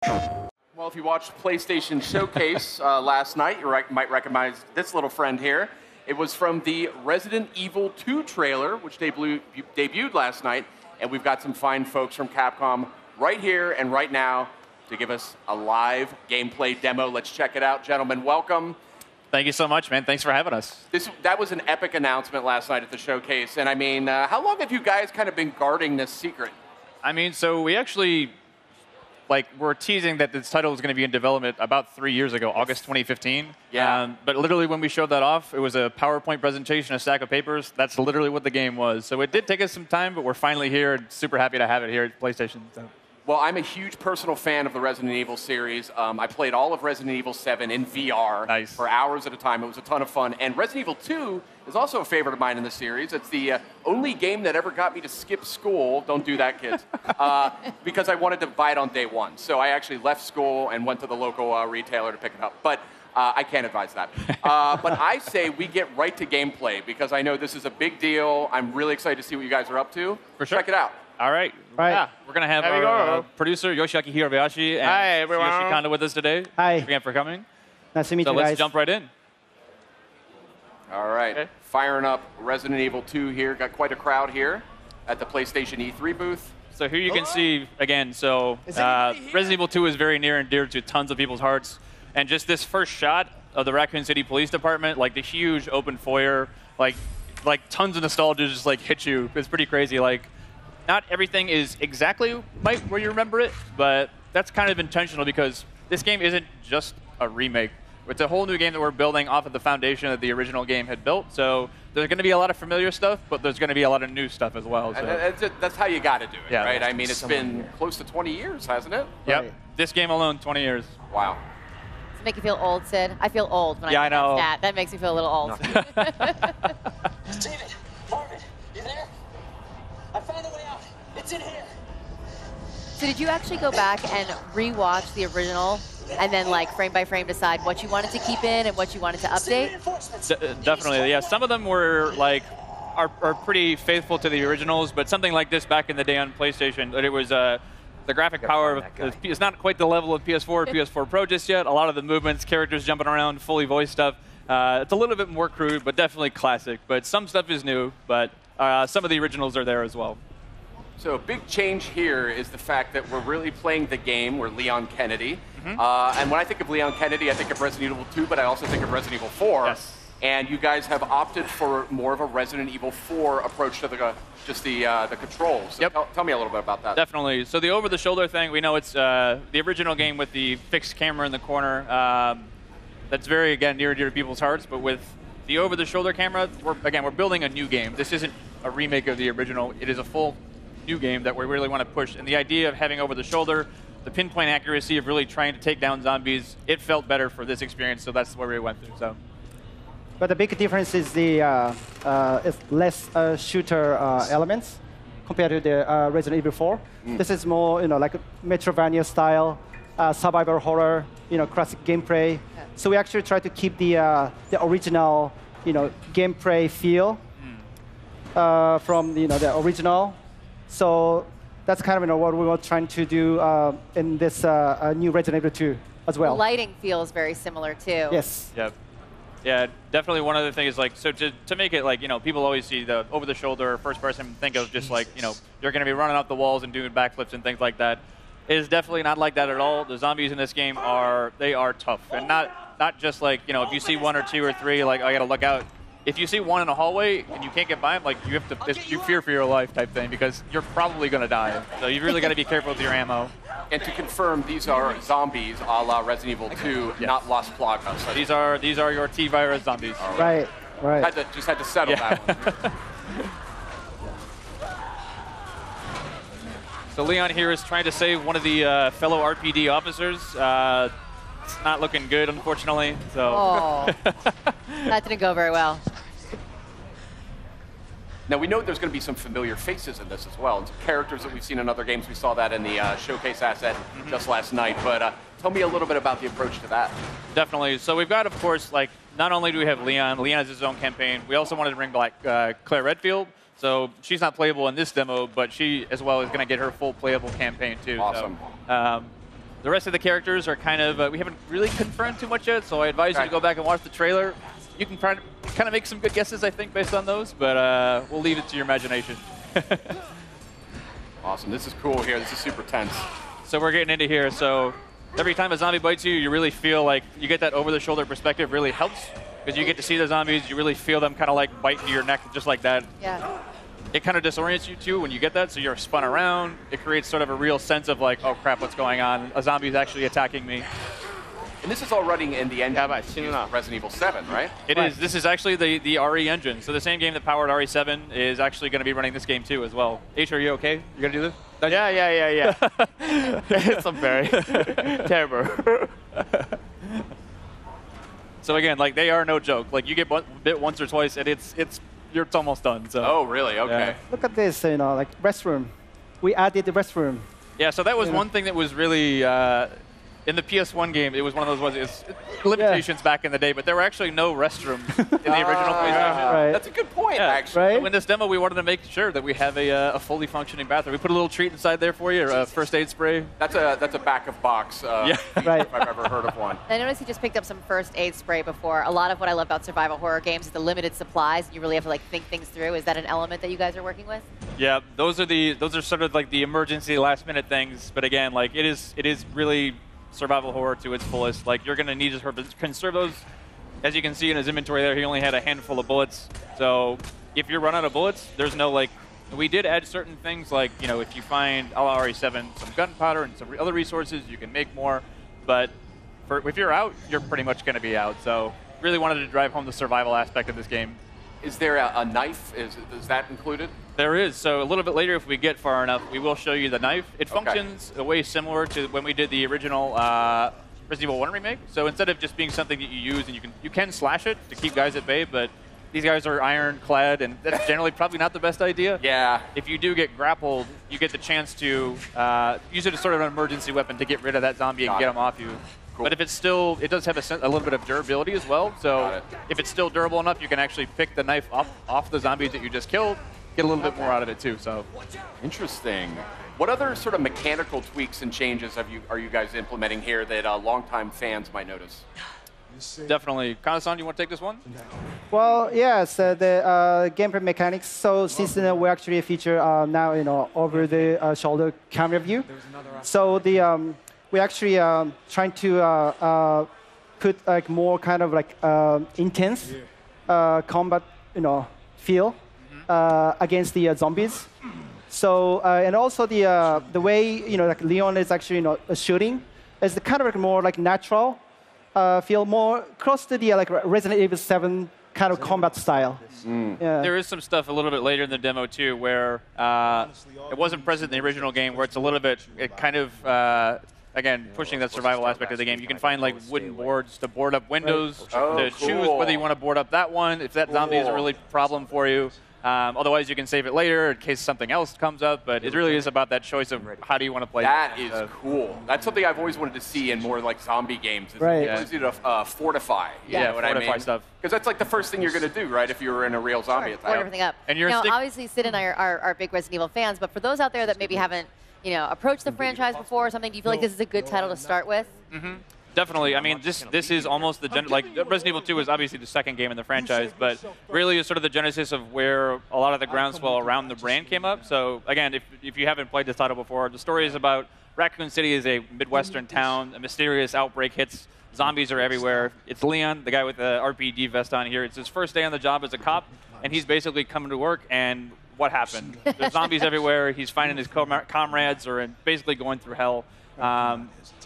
Well, if you watched PlayStation Showcase last night, you might recognize this little friend here. It was from the Resident Evil 2 trailer, which debuted last night, and we've got some fine folks from Capcom right here and right now to give us a live gameplay demo. Let's check it out. Gentlemen, welcome. Thank you so much, man. Thanks for having us. That was an epic announcement last night at the showcase, and I mean, how long have you guys kind of been guarding this secret? I mean, so we actually, we're teasing that this title was going to be in development about 3 years ago, August 2015. Yeah. But literally when we showed that off, it was a PowerPoint presentation, a stack of papers. That's literally what the game was. So it did take us some time, but we're finally here and super happy to have it here at PlayStation. So. Well, I'm a huge personal fan of the Resident Evil series. I played all of Resident Evil 7 in VR for hours at a time. It was a ton of fun. And Resident Evil 2 is also a favorite of mine in the series. It's the only game that ever got me to skip school. Don't do that, kids. Because I wanted to buy it on day one. So I actually left school and went to the local retailer to pick it up. But I can't advise that. But I say we get right to gameplay because I know this is a big deal. I'm really excited to see what you guys are up to. For sure. Check it out. All right. Yeah, we're going to have our producer, Yoshiaki Hirabayashi, and Yoshi Kondo with us today. Hi. Thanks again for coming. Nice to meet you guys. So let's jump right in. All right. Okay. Firing up Resident Evil 2 here. Got quite a crowd here at the PlayStation E3 booth. So here you can see, again, so Resident Evil 2 is very near and dear to tons of people's hearts. And just this first shot of the Raccoon City Police Department, the huge open foyer, like tons of nostalgia just hit you. It's pretty crazy. Not everything is exactly where you remember it, but that's kind of intentional because this game isn't just a remake. It's a whole new game that we're building off of the foundation that the original game had built. So there's going to be a lot of familiar stuff, but there's going to be a lot of new stuff as well. So. That's how you got to do it, right? I mean, it's been close to 20 years, hasn't it? Yep. Right. This game alone, 20 years. Wow. Does it make you feel old, Sid? I feel old when I know. That makes me feel a little old. David, Marvin, you there? I found a way out. It's in here. So did you actually go back and rewatch the original and then frame by frame decide what you wanted to keep in and what you wanted to update? Definitely, yeah. Some of them were are pretty faithful to the originals, but something like this back in the day on PlayStation, it was the graphic power is not quite the level of PS4 or PS4 Pro just yet. A lot of the movements, characters jumping around, fully voiced stuff. It's a little bit more crude, but definitely classic. But some stuff is new, but some of the originals are there as well. So a big change here is the fact that we're really playing the game. We're Leon Kennedy. And when I think of Leon Kennedy, I think of Resident Evil 2, but I also think of Resident Evil 4. Yes. And you guys have opted for more of a Resident Evil 4 approach to the controls. So tell me a little bit about that. Definitely. So the over-the-shoulder thing, we know it's the original game with the fixed camera in the corner. That's very, again, near and dear to people's hearts. But with the over-the-shoulder camera, we're building a new game. This isn't a remake of the original. It is a full new game that we really want to push. And the idea of having over the shoulder, the pinpoint accuracy of really trying to take down zombies, it felt better for this experience, so that's where we went through. So. But the big difference is the it's less shooter elements compared to the Resident Evil 4. This is more, like a Metroidvania style, survival horror, classic gameplay. So we actually try to keep the original, gameplay feel from the original. So that's kind of what we were trying to do in this new Resident Evil 2 as well. The lighting feels very similar too. Yes. Yep. Yeah, definitely one other thing is so to make it people always see the over the shoulder first person think of just you're going to be running up the walls and doing backflips and things like that. It is definitely not like that at all. The zombies in this game are tough and not just if you see one or two or three I got to look out. If you see one in a hallway and you can't get by them, you have to you fear for your life type thing because you're probably going to die. So you've really got to be careful with your ammo. And to confirm, these are zombies a la Resident Evil 2, not Las Plagas. So these are your T-virus zombies. Right. Just had to settle that one. So Leon here is trying to save one of the fellow RPD officers. It's not looking good, unfortunately. So. Oh, that didn't go very well. Now, we know there's going to be some familiar faces in this as well, and some characters that we've seen in other games. We saw that in the showcase asset just last night. But tell me a little bit about the approach to that. Definitely. So we've got, of course, not only do we have Leon has his own campaign, we also wanted to bring back Claire Redfield. So she's not playable in this demo, but she, as well, is going to get her full playable campaign, too. Awesome. So, The rest of the characters are kind of, we haven't really confirmed too much yet, so I advise you to go back and watch the trailer. You can kind of make some good guesses, I think, based on those, but we'll leave it to your imagination. Awesome. This is cool here. This is super tense. So we're getting into here. So every time a zombie bites you, you really feel like you get that over-the-shoulder perspective really helps because you get to see the zombies. You really feel them kind of like bite into your neck just like that. Yeah. It kind of disorients you too when you get that, so you're spun around. It creates sort of a real sense of like, oh crap, what's going on? A zombie is actually attacking me. And this is all running in the engine of Resident Evil 7, right? It is. This is actually the RE engine. So the same game that powered RE7 is actually going to be running this game too as well. H, are you okay? You going to do this? Yeah. It's very terrible. So again, like they are no joke. Like you get bit once or twice, and it's almost done. So. Oh, really? Okay. Yeah. Look at this, like restroom. We added the restroom. Yeah, so that was one thing that was really, in the PS1 game, it was one of those ones, it's limitations back in the day, but there were actually no restrooms in the original PlayStation. Right. That's a good point, actually. Right? So in this demo, we wanted to make sure that we have a fully functioning bathroom. We put a little treat inside there for you, a first aid spray. That's a back-of-box Right. if I've ever heard of one. I noticed you just picked up some first aid spray before. A lot of what I love about survival horror games is the limited supplies. You really have to like think things through. Is that an element that you guys are working with? Yeah, those are sort of like the emergency last-minute things. But again, like it is really survival horror to its fullest. Like you're going to need to conserve those. As you can see in his inventory there, he only had a handful of bullets. So if you run out of bullets, there's no like. We did add certain things like, you know, if you find a la RE7 some gunpowder and some other resources, you can make more. But if you're out, you're pretty much going to be out. So really wanted to drive home the survival aspect of this game. Is there a knife? Is that included? There is. So a little bit later, if we get far enough, we will show you the knife. It functions a way similar to when we did the original Resident Evil 1 remake. So instead of just being something that you use, and you can slash it to keep guys at bay, but these guys are ironclad, and that's generally probably not the best idea. Yeah. If you do get grappled, you get the chance to use it as sort of an emergency weapon to get rid of that zombie and get him off you. Cool. But if it's still, it does have a little bit of durability as well. So if it's still durable enough, you can actually pick the knife up off the zombies that you just killed, get a little bit more out of it too. So interesting. What other sort of mechanical tweaks and changes are you guys implementing here that longtime fans might notice? Definitely. Kana-san, you want to take this one? Well, yes, the gameplay mechanics. So since we actually feature now over the shoulder camera view. So the we actually trying to put like more kind of like intense combat feel against the zombies. So and also the way like Leon is actually shooting is the kind of like more like natural feel, more close to the like Resident Evil 7 kind of combat style. Yeah. There is some stuff a little bit later in the demo too where it wasn't present in the original game, where it's a little bit kind of again, pushing that survival aspect of the game. You can find like wooden boards to board up windows, to choose whether you want to board up that one, if that zombie is a really problem for you. Otherwise, you can save it later in case something else comes up, but it really is about that choice of how do you want to play. That is cool. That's something I've always wanted to see in more like zombie games. Is the ability to fortify. Yeah, what fortify I mean? Stuff. Because that's like the first thing you're going to do, right, if you were in a real zombie attack. Board everything up. And you're obviously, Sid and I are big Resident Evil fans, but for those out there that maybe haven't approached the franchise before or something, do you feel like this is a good title to start with? Mm-hmm. Definitely. I mean, this is almost the like Resident Evil 2 is obviously the second game in the franchise, but really is sort of the genesis of where a lot of the groundswell around the brand came up. So again, if you haven't played this title before, the story is about Raccoon City is a Midwestern town. A mysterious outbreak hits. Zombies are everywhere. It's Leon, the guy with the RPD vest on here. It's his first day on the job as a cop, and he's basically coming to work, and what happened? There's zombies everywhere. He's finding his comrades are basically going through hell.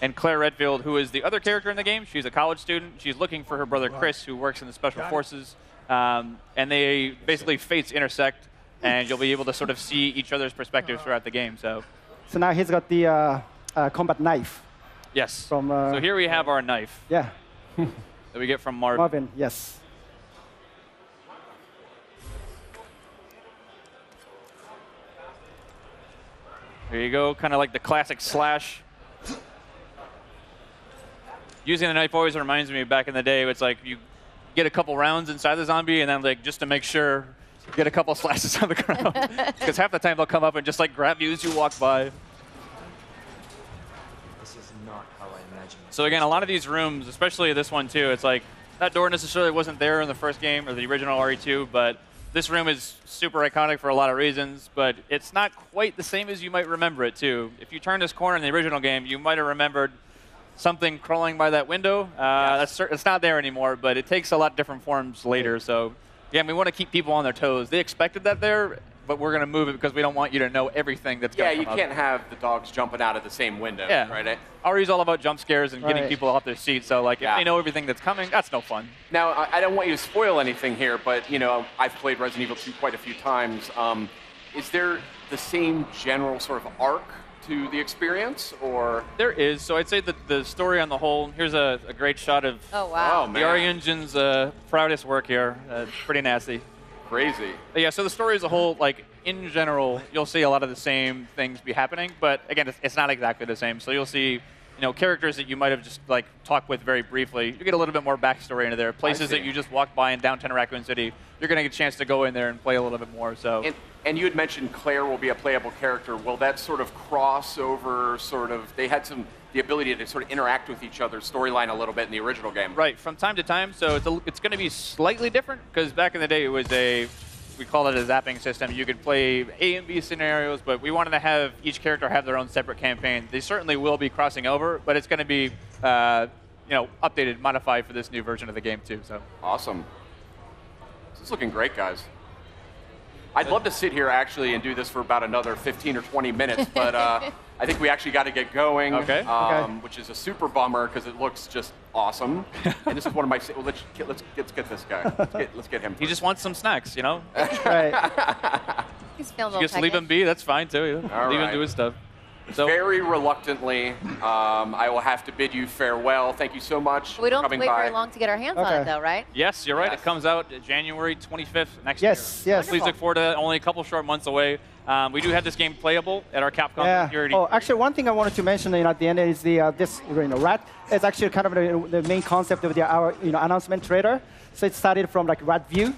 And Claire Redfield, who is the other character in the game, she's a college student. She's looking for her brother Chris, who works in the Special Forces. And they basically fates intersect, and you'll be able to sort of see each other's perspectives throughout the game. So now he's got the combat knife. Yes. So here we have our knife. Yeah. That we get from Marvin. Marvin, yes. There you go, kind of like the classic slash. Using the knife always reminds me of back in the day. It's like you get a couple rounds inside the zombie, and then like just to make sure, get a couple slashes on the ground. Because half the time they'll come up and just like grab you as you walk by. not how I imagined it. So again, a lot of these rooms, especially this one too, it's like that door necessarily wasn't there in the first game or the original RE2, but this room is super iconic for a lot of reasons, but it's not quite the same as you might remember it too. If you turn this corner in the original game, you might have remembered something crawling by that window. It's not there anymore, but it takes a lot different forms later. So again, we want to keep people on their toes. They expected that there, but we're going to move it because we don't want you to know everything that's going to come you can't have the dogs jumping out of the same window, right? RE's all about jump scares and getting people off their seats. So like, if they know everything that's coming, that's no fun. Now, I don't want you to spoil anything here, but you know, I've played Resident Evil 2 quite a few times. Is there the same general sort of arc to the experience, or? There is. So I'd say that the story on the whole, here's a great shot of the RE Engine's proudest work here. Pretty nasty. Crazy. But yeah, so the story as a whole, like in general, you'll see a lot of the same things be happening, but again, it's not exactly the same. So you'll see, you know, characters that you might have just like talked with very briefly. You get a little bit more backstory into there. Places that you just walked by in downtown Raccoon City, you're going to get a chance to go in there and play a little bit more. So. And you had mentioned Claire will be a playable character. Will that sort of cross over, they had the ability to sort of interact with each other's storyline a little bit in the original game. Right, from time to time. So it's going to be slightly different because back in the day it was we called it a zapping system. You could play A and B scenarios, but we wanted to have each character have their own separate campaign. They certainly will be crossing over, but it's going to be you know, updated, modified for this new version of the game too. So awesome. This is looking great, guys. I'd love to sit here actually and do this for about another 15 or 20 minutes, but I think we actually got to get going, which is a super bummer because it looks just awesome. And this is one of my. Well, let's get this guy. Let's get him. He just wants some snacks, you know. Right. He's feeling you just leave him be. That's fine too. Leave him do his stuff. So, very reluctantly, I will have to bid you farewell. Thank you so much. We don't have to wait very long to get our hands on it, though, right? Yes, you're right. It comes out January 25th next year. Yes. Please look forward to that. Only a couple short months away. We do have this game playable at our Capcom security. Oh, actually, one thing I wanted to mention at the end is this rat is actually kind of the main concept of our announcement trailer. So it started from like rat view.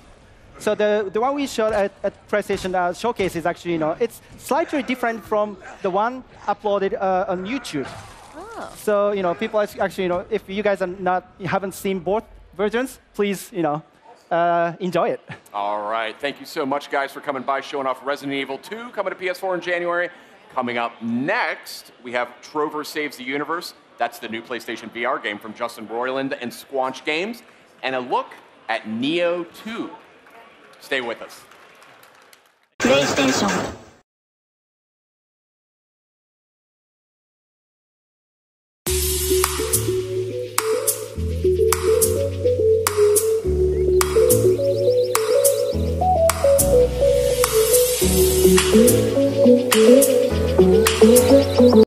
So the one we showed at PlayStation Showcase is actually, it's slightly different from the one uploaded on YouTube. Oh. So, people actually, if you guys haven't seen both versions, please, enjoy it. All right. Thank you so much, guys, for coming by, showing off Resident Evil 2, coming to PS4 in January. Coming up next, we have Trover Saves the Universe. That's the new PlayStation VR game from Justin Roiland and Squanch Games. And a look at Neo 2. Stay with us. PlayStation